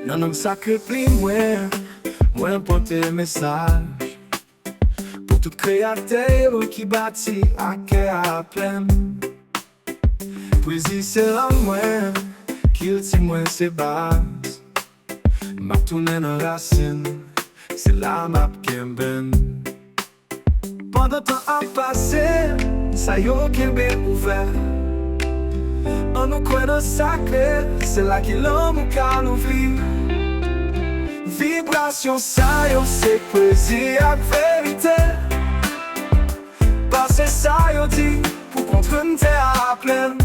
Nan nan sakre pli mwen pote mesaj pou tout kreateur ki bati akè a plem. Poezi se lan mwen, kil ti mwen se baz. Map tounen an rasin, se la map kemben. Pendant tan ap pase, sa yo kembe ouver. An nou kwen an sakre, se la ki lan mou ka nou vi. Vibrasyon sa yo se poezi ak verite. Pase sa yo di pou kontren te a plen.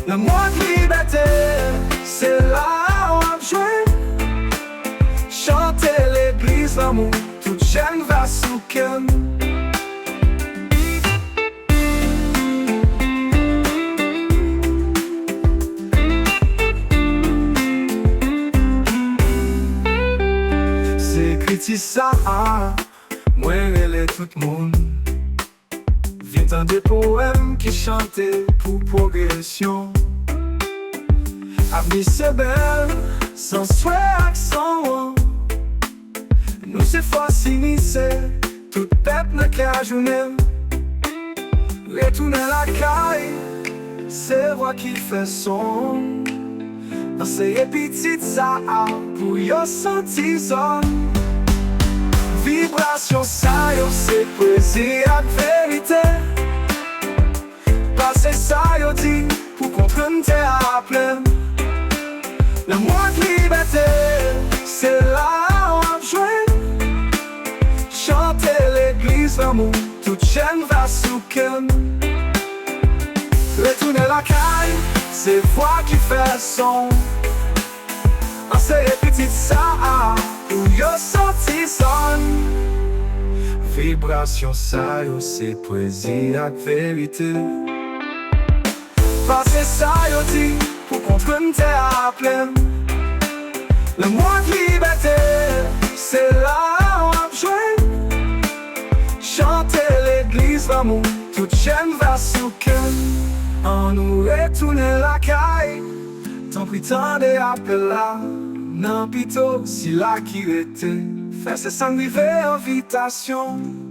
Le mwen liberté, se la wap jwen. Chante l'église l'amour, tout jen va souken. Ti sa mwen rele tout moun. Vin tan de poèm ki chante pou progresyon. Avni se bel, san swè ak san wan. Nou se fos inise, tout pep ne kajounen. Retounen la kay, se vwa ki fè son. Nan se epitit sa pou yo santi zon. Vibrasyon sa yo se poezi ak verite. Pase sa yo di pou kontren te a plen. Le mwen liberté, se la wap jwen. Chante l'église l'amour, tout jen va souken. Retounen la kay, se vwa ki fè son. An se repetit sa pou yo santi son. Vibrasyon sa yo se poezi ak verite. Pase sa yo di pou kontren te a plen. Le mwen liberté, se la wap jwen. Chante l'église l'amour, tout jen va souken. An nou retounen la kay, tan pritan de apel la. Nan pito si la ki rete, fè se sang rive invitasyon.